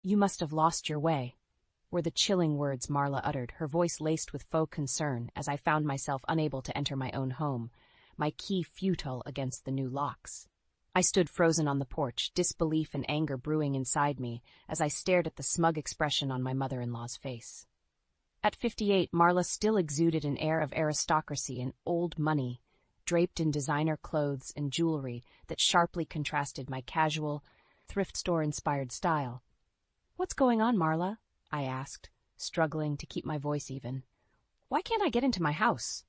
"You must have lost your way," were the chilling words Marla uttered, her voice laced with faux concern as I found myself unable to enter my own home, my key futile against the new locks. I stood frozen on the porch, disbelief and anger brewing inside me as I stared at the smug expression on my mother-in-law's face. At 58, Marla still exuded an air of aristocracy and old money, draped in designer clothes and jewelry that sharply contrasted my casual, thrift store-inspired style. "What's going on, Marla?" I asked, struggling to keep my voice even. "Why can't I get into my house?"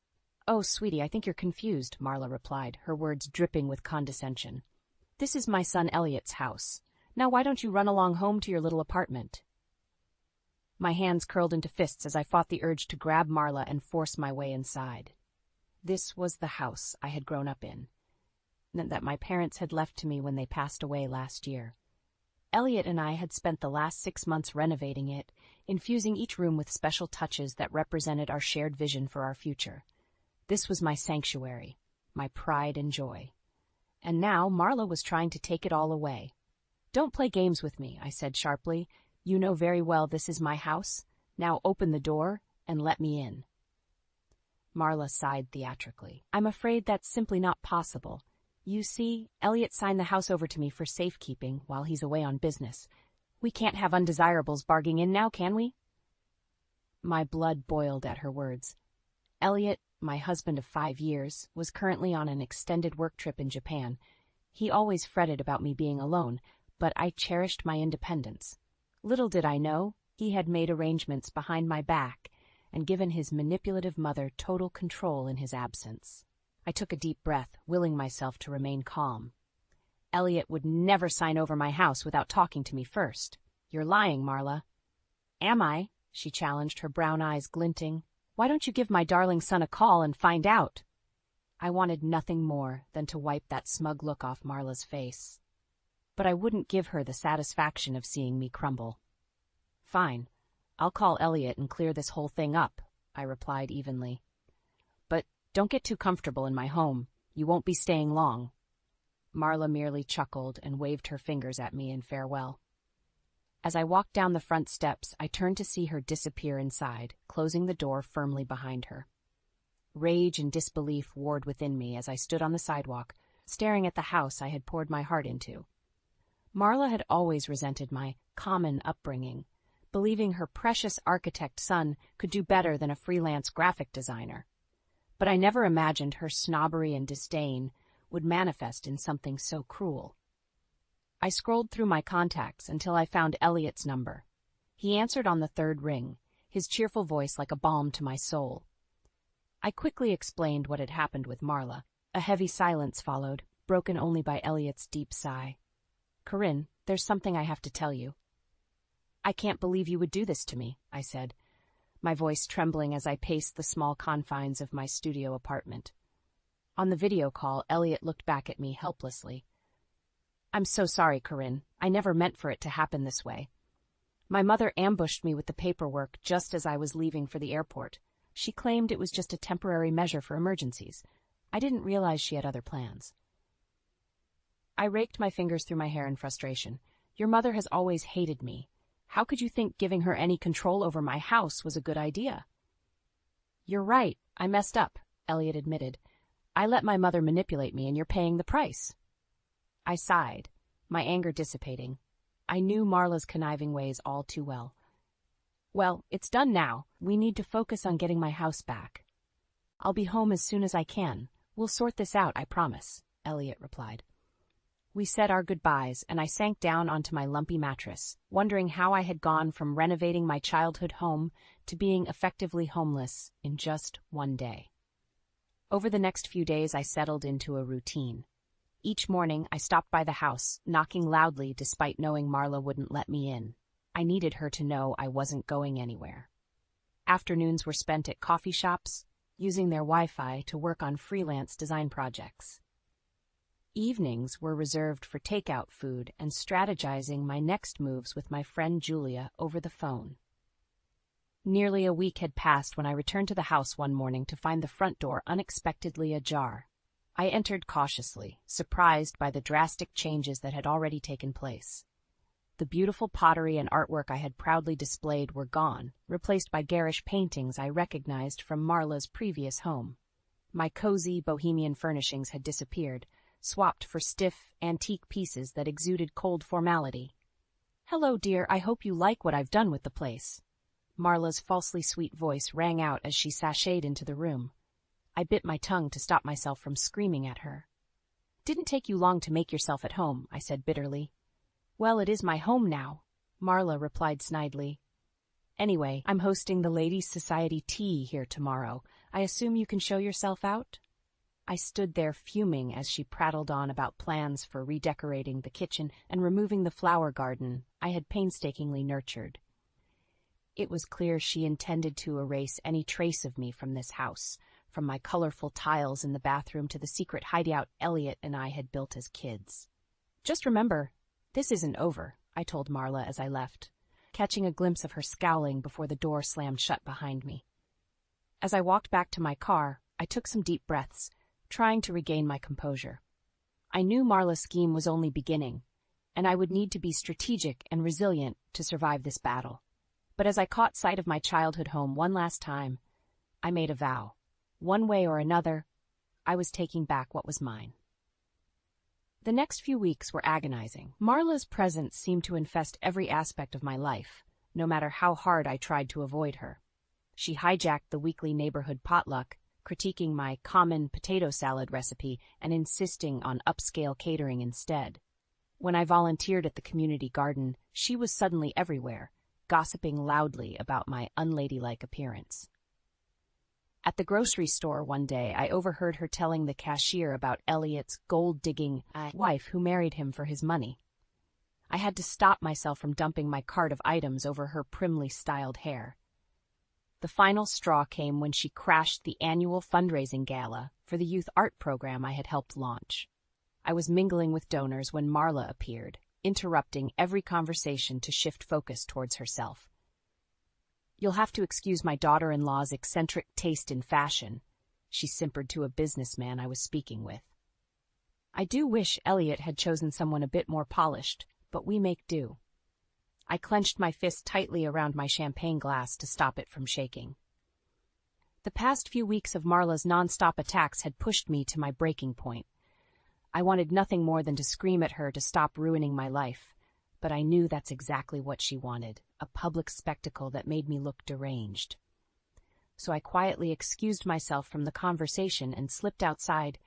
"Oh, sweetie, I think you're confused," Marla replied, her words dripping with condescension. "This is my son Elliot's house. Now why don't you run along home to your little apartment?" My hands curled into fists as I fought the urge to grab Marla and force my way inside. This was the house I had grown up in, and that my parents had left to me when they passed away last year. Elliot and I had spent the last 6 months renovating it, infusing each room with special touches that represented our shared vision for our future. This was my sanctuary, my pride and joy. And now Marla was trying to take it all away. "Don't play games with me," I said sharply. "You know very well this is my house. Now open the door and let me in." Marla sighed theatrically. "I'm afraid that's simply not possible. You see, Elliot signed the house over to me for safekeeping while he's away on business. We can't have undesirables barging in now, can we?" My blood boiled at her words. Elliot, my husband of 5 years, was currently on an extended work trip in Japan. He always fretted about me being alone, but I cherished my independence. Little did I know, he had made arrangements behind my back and given his manipulative mother total control in his absence. I took a deep breath, willing myself to remain calm. "Elliot would never sign over my house without talking to me first." "You're lying, Marla." "Am I?" she challenged, her brown eyes glinting. "Why don't you give my darling son a call and find out?" I wanted nothing more than to wipe that smug look off Marla's face. But I wouldn't give her the satisfaction of seeing me crumble. "Fine. I'll call Elliot and clear this whole thing up," I replied evenly. "But don't get too comfortable in my home. You won't be staying long." Marla merely chuckled and waved her fingers at me in farewell. As I walked down the front steps, I turned to see her disappear inside, closing the door firmly behind her. Rage and disbelief warred within me as I stood on the sidewalk, staring at the house I had poured my heart into. Marla had always resented my common upbringing, believing her precious architect son could do better than a freelance graphic designer. But I never imagined her snobbery and disdain would manifest in something so cruel. I scrolled through my contacts until I found Elliot's number. He answered on the 3rd ring, his cheerful voice like a balm to my soul. I quickly explained what had happened with Marla. A heavy silence followed, broken only by Elliot's deep sigh. "Corinne, there's something I have to tell you." "I can't believe you would do this to me," I said, my voice trembling as I paced the small confines of my studio apartment. On the video call, Elliot looked back at me helplessly. "I'm so sorry, Corinne. I never meant for it to happen this way. My mother ambushed me with the paperwork just as I was leaving for the airport. She claimed it was just a temporary measure for emergencies. I didn't realize she had other plans." I raked my fingers through my hair in frustration. "Your mother has always hated me. How could you think giving her any control over my house was a good idea?" "You're right. I messed up," Elliot admitted. "I let my mother manipulate me, and you're paying the price." I sighed, my anger dissipating. I knew Marla's conniving ways all too well. "Well, it's done now. We need to focus on getting my house back." "I'll be home as soon as I can. We'll sort this out, I promise," Elliot replied. We said our goodbyes, and I sank down onto my lumpy mattress, wondering how I had gone from renovating my childhood home to being effectively homeless in just one day. Over the next few days, I settled into a routine. Each morning, I stopped by the house, knocking loudly despite knowing Marla wouldn't let me in. I needed her to know I wasn't going anywhere. Afternoons were spent at coffee shops, using their Wi-Fi to work on freelance design projects. Evenings were reserved for takeout food and strategizing my next moves with my friend Julia over the phone. Nearly a week had passed when I returned to the house one morning to find the front door unexpectedly ajar. I entered cautiously, surprised by the drastic changes that had already taken place. The beautiful pottery and artwork I had proudly displayed were gone, replaced by garish paintings I recognized from Marla's previous home. My cozy, bohemian furnishings had disappeared, swapped for stiff, antique pieces that exuded cold formality. "Hello, dear, I hope you like what I've done with the place." Marla's falsely sweet voice rang out as she sashayed into the room. I bit my tongue to stop myself from screaming at her. "Didn't take you long to make yourself at home," I said bitterly. "Well, it is my home now," Marla replied snidely. "Anyway, I'm hosting the Ladies' Society tea here tomorrow. I assume you can show yourself out?" I stood there fuming as she prattled on about plans for redecorating the kitchen and removing the flower garden I had painstakingly nurtured. It was clear she intended to erase any trace of me from this house, from my colorful tiles in the bathroom to the secret hideout Elliot and I had built as kids. "Just remember, this isn't over," I told Marla as I left, catching a glimpse of her scowling before the door slammed shut behind me. As I walked back to my car, I took some deep breaths, trying to regain my composure. I knew Marla's scheme was only beginning, and I would need to be strategic and resilient to survive this battle. But as I caught sight of my childhood home one last time, I made a vow. One way or another, I was taking back what was mine. The next few weeks were agonizing. Marla's presence seemed to infest every aspect of my life, no matter how hard I tried to avoid her. She hijacked the weekly neighborhood potluck, critiquing my common potato salad recipe and insisting on upscale catering instead. When I volunteered at the community garden, she was suddenly everywhere, gossiping loudly about my unladylike appearance. At the grocery store one day, I overheard her telling the cashier about Elliot's gold-digging wife who married him for his money. I had to stop myself from dumping my cart of items over her primly styled hair. The final straw came when she crashed the annual fundraising gala for the youth art program I had helped launch. I was mingling with donors when Marla appeared, interrupting every conversation to shift focus towards herself. "You'll have to excuse my daughter-in-law's eccentric taste in fashion," she simpered to a businessman I was speaking with. "I do wish Elliot had chosen someone a bit more polished, but we make do." I clenched my fist tightly around my champagne glass to stop it from shaking. The past few weeks of Marla's nonstop attacks had pushed me to my breaking point. I wanted nothing more than to scream at her to stop ruining my life, but I knew that's exactly what she wanted, a public spectacle that made me look deranged. So I quietly excused myself from the conversation and slipped outside,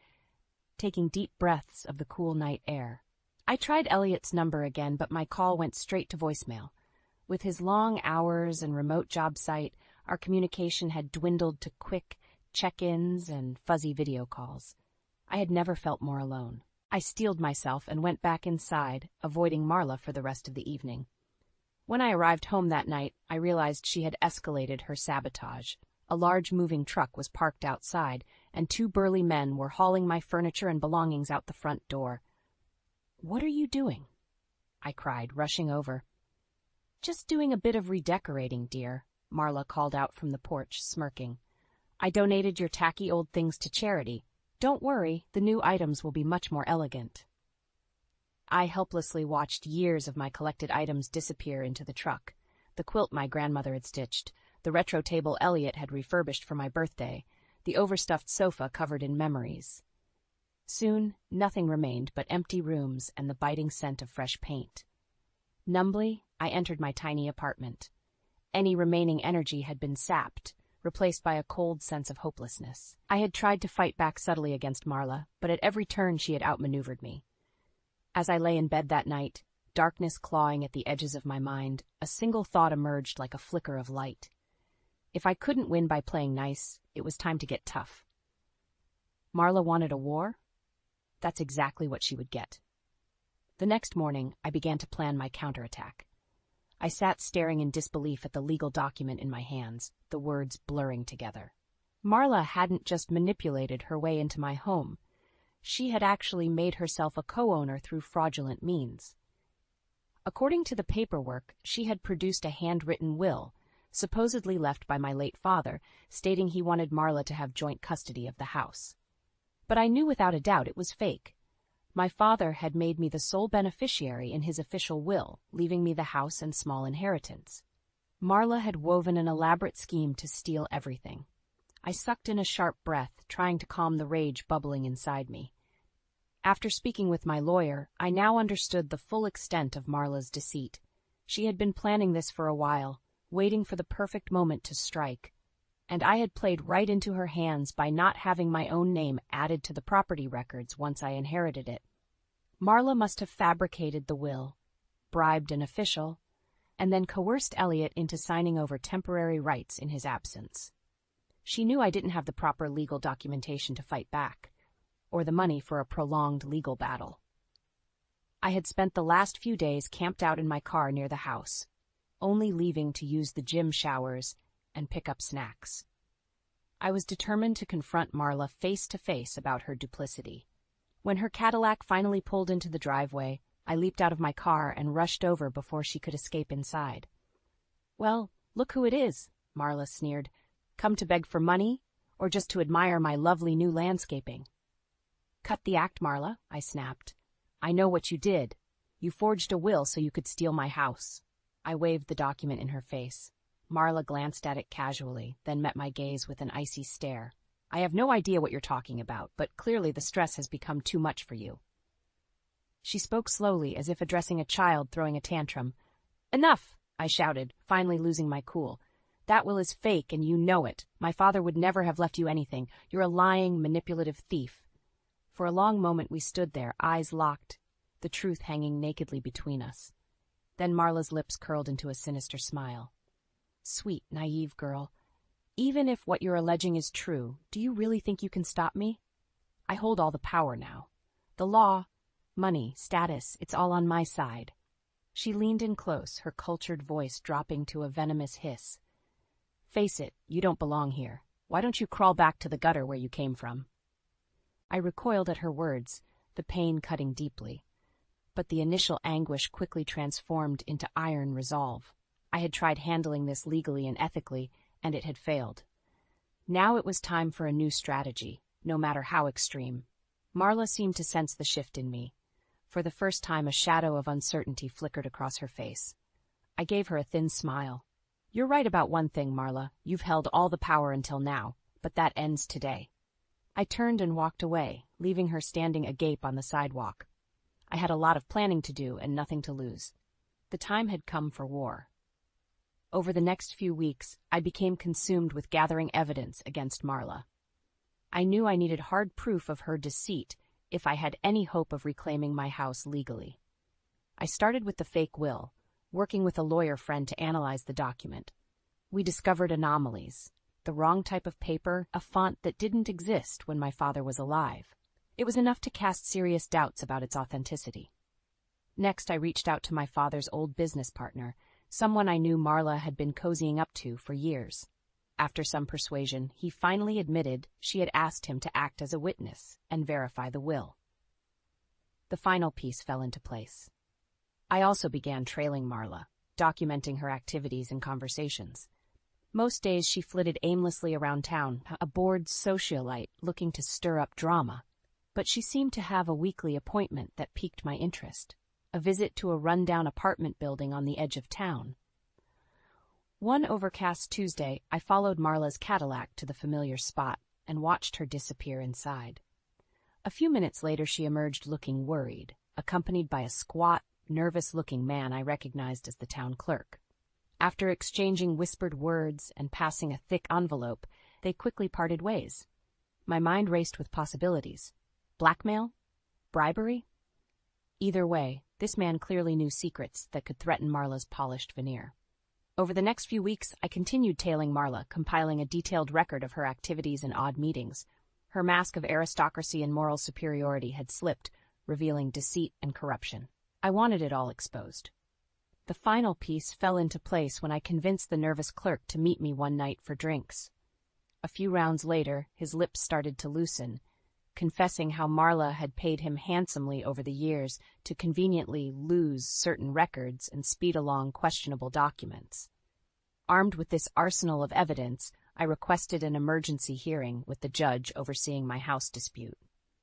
taking deep breaths of the cool night air. I tried Elliot's number again, but my call went straight to voicemail. With his long hours and remote job site, our communication had dwindled to quick check-ins and fuzzy video calls. I had never felt more alone. I steeled myself and went back inside, avoiding Marla for the rest of the evening. When I arrived home that night, I realized she had escalated her sabotage. A large moving truck was parked outside, and two burly men were hauling my furniture and belongings out the front door. "What are you doing?" I cried, rushing over. "Just doing a bit of redecorating, dear," Marla called out from the porch, smirking. "I donated your tacky old things to charity. Don't worry, the new items will be much more elegant." I helplessly watched years of my collected items disappear into the truck. The quilt my grandmother had stitched, the retro table Elliot had refurbished for my birthday, the overstuffed sofa covered in memories. Soon, nothing remained but empty rooms and the biting scent of fresh paint. Numbly, I entered my tiny apartment. Any remaining energy had been sapped, replaced by a cold sense of hopelessness. I had tried to fight back subtly against Marla, but at every turn she had outmaneuvered me. As I lay in bed that night, darkness clawing at the edges of my mind, a single thought emerged like a flicker of light. If I couldn't win by playing nice, it was time to get tough. Marla wanted a war? That's exactly what she would get. The next morning, I began to plan my counterattack. I sat staring in disbelief at the legal document in my hands, the words blurring together. Marla hadn't just manipulated her way into my home. She had actually made herself a co-owner through fraudulent means. According to the paperwork, she had produced a handwritten will, supposedly left by my late father, stating he wanted Marla to have joint custody of the house. But I knew without a doubt it was fake. My father had made me the sole beneficiary in his official will, leaving me the house and small inheritance. Marla had woven an elaborate scheme to steal everything. I sucked in a sharp breath, trying to calm the rage bubbling inside me. After speaking with my lawyer, I now understood the full extent of Marla's deceit. She had been planning this for a while, waiting for the perfect moment to strike, and I had played right into her hands by not having my own name added to the property records once I inherited it. Marla must have fabricated the will, bribed an official, and then coerced Elliot into signing over temporary rights in his absence. She knew I didn't have the proper legal documentation to fight back, or the money for a prolonged legal battle. I had spent the last few days camped out in my car near the house, only leaving to use the gym showers and pick up snacks. I was determined to confront Marla face to face about her duplicity. When her Cadillac finally pulled into the driveway, I leaped out of my car and rushed over before she could escape inside. "Well, look who it is," Marla sneered. "Come to beg for money, or just to admire my lovely new landscaping?" "Cut the act, Marla," I snapped. "I know what you did. You forged a will so you could steal my house." I waved the document in her face. Marla glanced at it casually, then met my gaze with an icy stare. "I have no idea what you're talking about, but clearly the stress has become too much for you." She spoke slowly, as if addressing a child throwing a tantrum. "Enough!" I shouted, finally losing my cool. "That will is fake, and you know it. My father would never have left you anything. You're a lying, manipulative thief." For a long moment we stood there, eyes locked, the truth hanging nakedly between us. Then Marla's lips curled into a sinister smile. "Sweet, naive girl. Even if what you're alleging is true, do you really think you can stop me? I hold all the power now. The law, money, status, it's all on my side." She leaned in close, her cultured voice dropping to a venomous hiss. "Face it, you don't belong here. Why don't you crawl back to the gutter where you came from?" I recoiled at her words, the pain cutting deeply. But the initial anguish quickly transformed into iron resolve. I had tried handling this legally and ethically, and it had failed. Now it was time for a new strategy, no matter how extreme. Marla seemed to sense the shift in me. For the first time, a shadow of uncertainty flickered across her face. I gave her a thin smile. "You're right about one thing, Marla. You've held all the power until now, but that ends today." I turned and walked away, leaving her standing agape on the sidewalk. I had a lot of planning to do and nothing to lose. The time had come for war. Over the next few weeks, I became consumed with gathering evidence against Marla. I knew I needed hard proof of her deceit if I had any hope of reclaiming my house legally. I started with the fake will, working with a lawyer friend to analyze the document. We discovered anomalies. The wrong type of paper, a font that didn't exist when my father was alive. It was enough to cast serious doubts about its authenticity. Next, I reached out to my father's old business partner, someone I knew Marla had been cozying up to for years. After some persuasion, he finally admitted she had asked him to act as a witness and verify the will. The final piece fell into place. I also began trailing Marla, documenting her activities and conversations. Most days she flitted aimlessly around town, a bored socialite looking to stir up drama. But she seemed to have a weekly appointment that piqued my interest, a visit to a rundown apartment building on the edge of town. One overcast Tuesday, I followed Marla's Cadillac to the familiar spot and watched her disappear inside. A few minutes later she emerged looking worried, accompanied by a squat, nervous-looking man I recognized as the town clerk. After exchanging whispered words and passing a thick envelope, they quickly parted ways. My mind raced with possibilities. Blackmail? Bribery? Either way, this man clearly knew secrets that could threaten Marla's polished veneer. Over the next few weeks, I continued tailing Marla, compiling a detailed record of her activities and odd meetings. Her mask of aristocracy and moral superiority had slipped, revealing deceit and corruption. I wanted it all exposed. The final piece fell into place when I convinced the nervous clerk to meet me one night for drinks. A few rounds later, his lips started to loosen, confessing how Marla had paid him handsomely over the years to conveniently lose certain records and speed along questionable documents. Armed with this arsenal of evidence, I requested an emergency hearing with the judge overseeing my house dispute.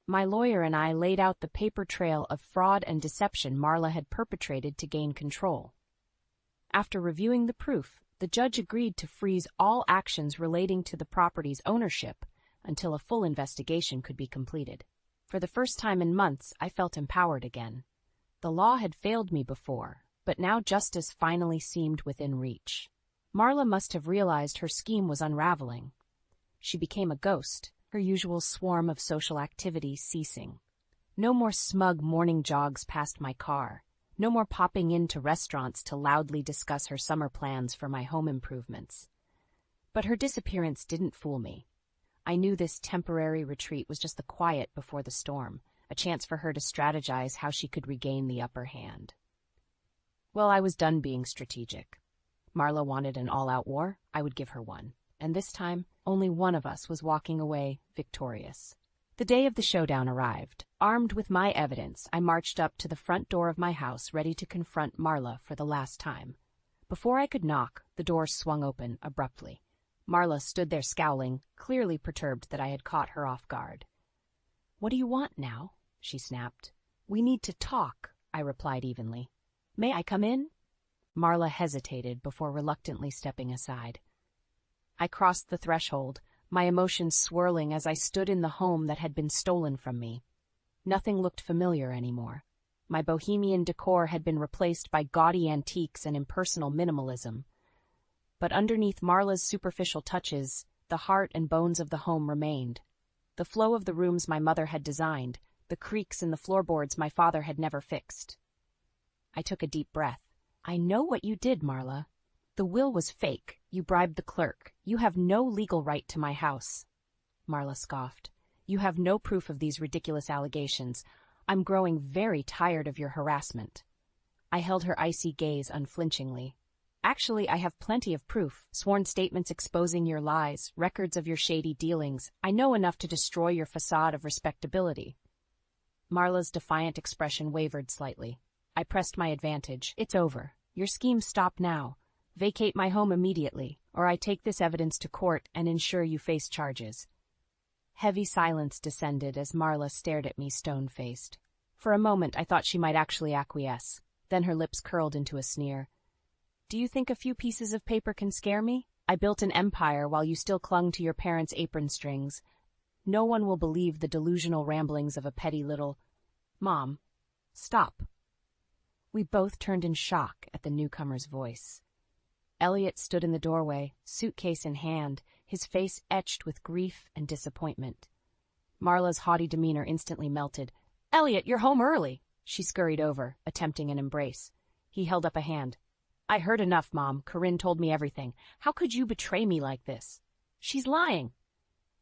My lawyer and I laid out the paper trail of fraud and deception Marla had perpetrated to gain control. After reviewing the proof, the judge agreed to freeze all actions relating to the property's ownership until a full investigation could be completed. For the first time in months, I felt empowered again. The law had failed me before, but now justice finally seemed within reach. Marla must have realized her scheme was unraveling. She became a ghost, her usual swarm of social activity ceasing. No more smug morning jogs past my car. No more popping into restaurants to loudly discuss her summer plans for my home improvements. But her disappearance didn't fool me. I knew this temporary retreat was just the quiet before the storm, a chance for her to strategize how she could regain the upper hand. Well, I was done being strategic. Marla wanted an all-out war, I would give her one. And this time, only one of us was walking away victorious. The day of the showdown arrived. Armed with my evidence, I marched up to the front door of my house, ready to confront Marla for the last time. Before I could knock, the door swung open abruptly. Marla stood there scowling, clearly perturbed that I had caught her off guard. "What do you want now?" she snapped. "We need to talk," I replied evenly. "May I come in?" Marla hesitated before reluctantly stepping aside. I crossed the threshold, my emotions swirling as I stood in the home that had been stolen from me. Nothing looked familiar anymore. My bohemian decor had been replaced by gaudy antiques and impersonal minimalism. But underneath Marla's superficial touches, the heart and bones of the home remained. The flow of the rooms my mother had designed, the creaks in the floorboards my father had never fixed. I took a deep breath. "I know what you did, Marla. The will was fake. You bribed the clerk. You have no legal right to my house." Marla scoffed. "You have no proof of these ridiculous allegations. I'm growing very tired of your harassment." I held her icy gaze unflinchingly. "Actually, I have plenty of proof. Sworn statements exposing your lies, records of your shady dealings. I know enough to destroy your facade of respectability." Marla's defiant expression wavered slightly. I pressed my advantage. "It's over. Your schemes stop now. Vacate my home immediately, or I take this evidence to court and ensure you face charges." Heavy silence descended as Marla stared at me stone-faced. For a moment I thought she might actually acquiesce. Then her lips curled into a sneer. "Do you think a few pieces of paper can scare me? I built an empire while you still clung to your parents' apron strings. No one will believe the delusional ramblings of a petty little—" "Mom, stop." We both turned in shock at the newcomer's voice. Elliot stood in the doorway, suitcase in hand, his face etched with grief and disappointment. Marla's haughty demeanor instantly melted. "Elliot, you're home early." She scurried over, attempting an embrace. He held up a hand. "I heard enough, Mom. Corinne told me everything. How could you betray me like this?" "She's lying."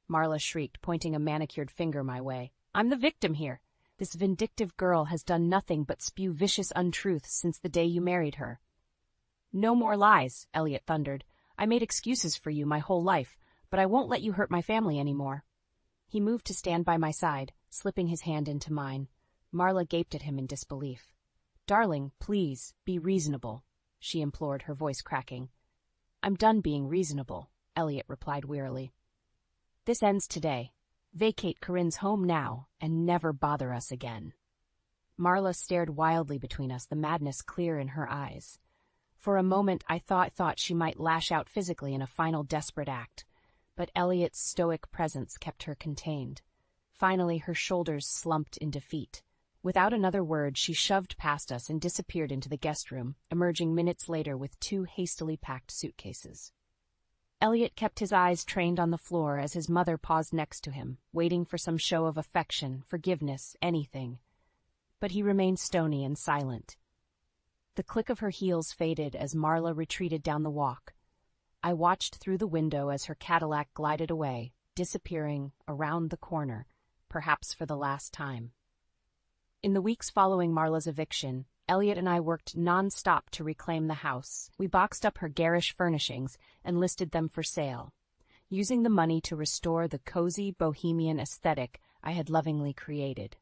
Marla shrieked, pointing a manicured finger my way. "I'm the victim here. This vindictive girl has done nothing but spew vicious untruths since the day you married her." "No more lies," Elliot thundered. "I made excuses for you my whole life, but I won't let you hurt my family anymore." He moved to stand by my side, slipping his hand into mine. Marla gaped at him in disbelief. "Darling, please, be reasonable," she implored, her voice cracking. "I'm done being reasonable," Elliot replied wearily. "This ends today. Vacate Corinne's home now, and never bother us again." Marla stared wildly between us, the madness clear in her eyes. For a moment I thought she might lash out physically in a final desperate act, but Elliot's stoic presence kept her contained. Finally, her shoulders slumped in defeat. Without another word, she shoved past us and disappeared into the guest room, emerging minutes later with 2 hastily packed suitcases. Elliot kept his eyes trained on the floor as his mother paused next to him, waiting for some show of affection, forgiveness, anything. But he remained stony and silent. The click of her heels faded as Marla retreated down the walk. I watched through the window as her Cadillac glided away, disappearing around the corner, perhaps for the last time. In the weeks following Marla's eviction, Elliot and I worked non-stop to reclaim the house. We boxed up her garish furnishings and listed them for sale, using the money to restore the cozy bohemian aesthetic I had lovingly created.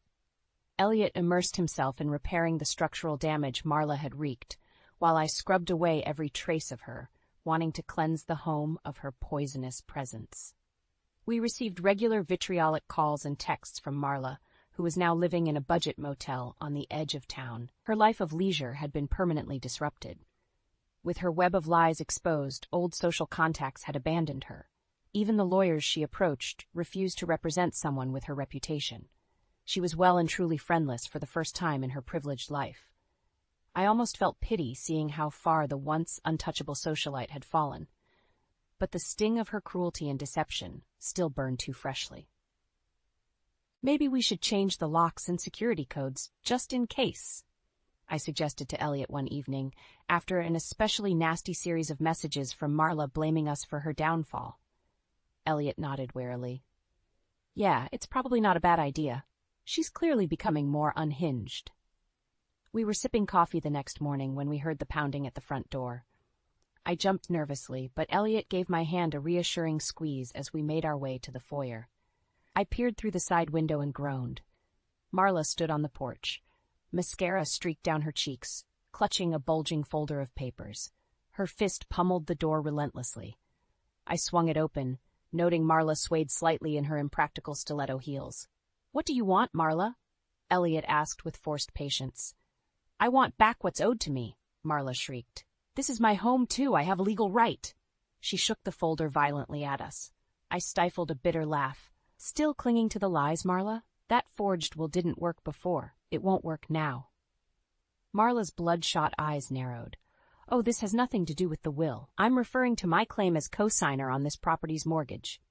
Elliot immersed himself in repairing the structural damage Marla had wreaked, while I scrubbed away every trace of her, wanting to cleanse the home of her poisonous presence. We received regular vitriolic calls and texts from Marla, who was now living in a budget motel on the edge of town. Her life of leisure had been permanently disrupted. With her web of lies exposed, old social contacts had abandoned her. Even the lawyers she approached refused to represent someone with her reputation. She was well and truly friendless for the first time in her privileged life. I almost felt pity seeing how far the once untouchable socialite had fallen. But the sting of her cruelty and deception still burned too freshly. "Maybe we should change the locks and security codes, just in case," I suggested to Elliot one evening, after an especially nasty series of messages from Marla blaming us for her downfall. Elliot nodded warily. "Yeah, it's probably not a bad idea. She's clearly becoming more unhinged." We were sipping coffee the next morning when we heard the pounding at the front door. I jumped nervously, but Elliot gave my hand a reassuring squeeze as we made our way to the foyer. I peered through the side window and groaned. Marla stood on the porch. Mascara streaked down her cheeks, clutching a bulging folder of papers. Her fist pummeled the door relentlessly. I swung it open, noting Marla swayed slightly in her impractical stiletto heels. "What do you want, Marla?" Elliot asked with forced patience. "I want back what's owed to me," Marla shrieked. "This is my home, too. I have a legal right." She shook the folder violently at us. I stifled a bitter laugh. "Still clinging to the lies, Marla? That forged will didn't work before. It won't work now." Marla's bloodshot eyes narrowed. "Oh, this has nothing to do with the will. I'm referring to my claim as co-signer on this property's mortgage."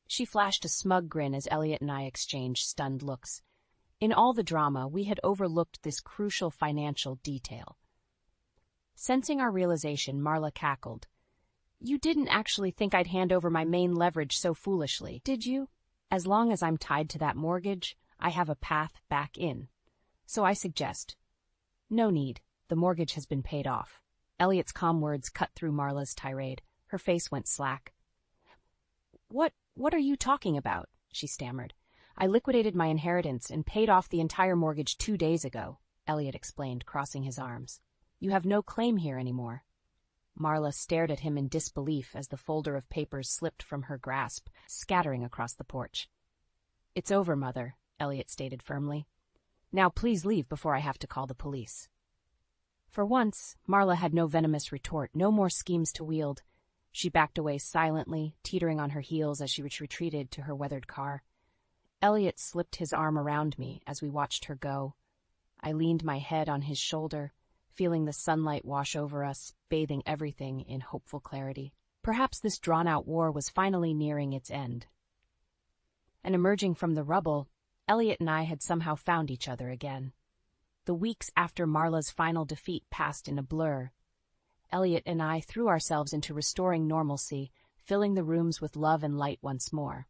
She flashed a smug grin as Elliot and I exchanged stunned looks. In all the drama, we had overlooked this crucial financial detail. Sensing our realization, Marla cackled. "You didn't actually think I'd hand over my main leverage so foolishly, did you? As long as I'm tied to that mortgage, I have a path back in. So I suggest, no need. The mortgage has been paid off." Elliot's calm words cut through Marla's tirade. Her face went slack. What are you talking about?" she stammered. "I liquidated my inheritance and paid off the entire mortgage 2 days ago," Elliot explained, crossing his arms. "You have no claim here anymore." Marla stared at him in disbelief as the folder of papers slipped from her grasp, scattering across the porch. "It's over, Mother," Elliot stated firmly. "Now please leave before I have to call the police." For once, Marla had no venomous retort, no more schemes to wield. She backed away silently, teetering on her heels as she retreated to her weathered car. Elliot slipped his arm around me as we watched her go. I leaned my head on his shoulder, feeling the sunlight wash over us, bathing everything in hopeful clarity. Perhaps this drawn-out war was finally nearing its end. And emerging from the rubble, Elliot and I had somehow found each other again. The weeks after Marla's final defeat passed in a blur. Elliot and I threw ourselves into restoring normalcy, filling the rooms with love and light once more.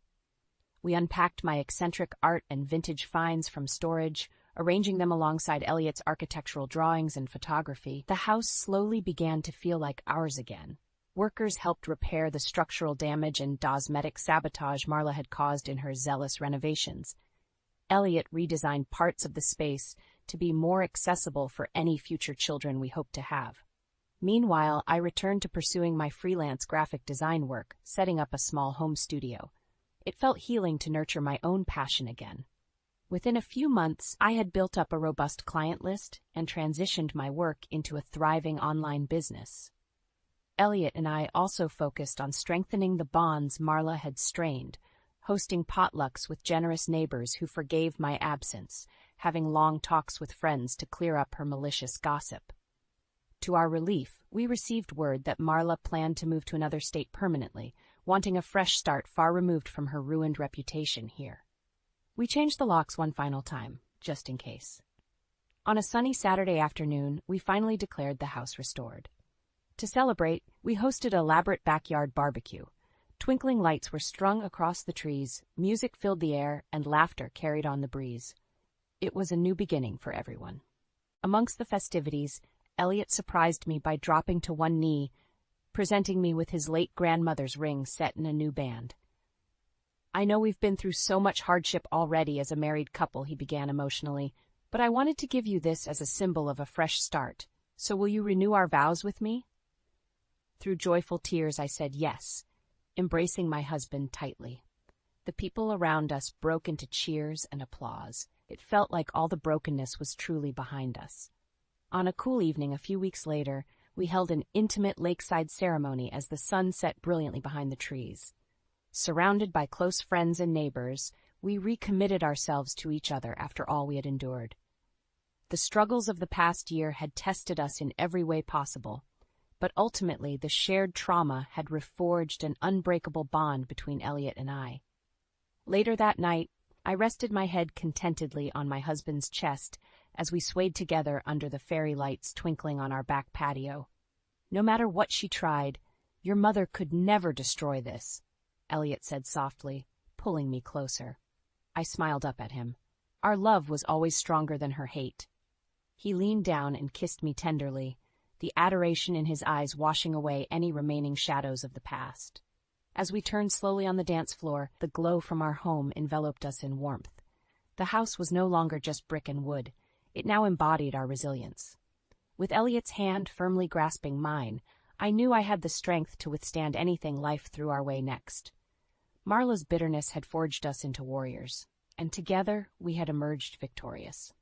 We unpacked my eccentric art and vintage finds from storage, arranging them alongside Elliot's architectural drawings and photography. The house slowly began to feel like ours again. Workers helped repair the structural damage and cosmetic sabotage Marla had caused in her zealous renovations. Elliot redesigned parts of the space to be more accessible for any future children we hope to have. Meanwhile, I returned to pursuing my freelance graphic design work, setting up a small home studio. It felt healing to nurture my own passion again. Within a few months, I had built up a robust client list and transitioned my work into a thriving online business. Elliot and I also focused on strengthening the bonds Marla had strained, hosting potlucks with generous neighbors who forgave my absence, having long talks with friends to clear up her malicious gossip. To our relief, we received word that Marla planned to move to another state permanently, wanting a fresh start far removed from her ruined reputation here. We changed the locks one final time, just in case. On a sunny Saturday afternoon, we finally declared the house restored. To celebrate, we hosted an elaborate backyard barbecue. Twinkling lights were strung across the trees, music filled the air, and laughter carried on the breeze. It was a new beginning for everyone. Amongst the festivities, Elliot surprised me by dropping to one knee, presenting me with his late grandmother's ring set in a new band. "I know we've been through so much hardship already as a married couple," he began emotionally, "but I wanted to give you this as a symbol of a fresh start. So will you renew our vows with me?" Through joyful tears, I said yes, embracing my husband tightly. The people around us broke into cheers and applause. It felt like all the brokenness was truly behind us. On a cool evening a few weeks later, we held an intimate lakeside ceremony as the sun set brilliantly behind the trees. Surrounded by close friends and neighbors, we recommitted ourselves to each other after all we had endured. The struggles of the past year had tested us in every way possible, but ultimately the shared trauma had reforged an unbreakable bond between Elliot and I. Later that night, I rested my head contentedly on my husband's chest as we swayed together under the fairy lights twinkling on our back patio. "No matter what she tried, your mother could never destroy this," Elliot said softly, pulling me closer. I smiled up at him. Our love was always stronger than her hate. He leaned down and kissed me tenderly, the adoration in his eyes washing away any remaining shadows of the past. As we turned slowly on the dance floor, the glow from our home enveloped us in warmth. The house was no longer just brick and wood. It now embodied our resilience. With Elliot's hand firmly grasping mine, I knew I had the strength to withstand anything life threw our way next. Marla's bitterness had forged us into warriors, and together we had emerged victorious.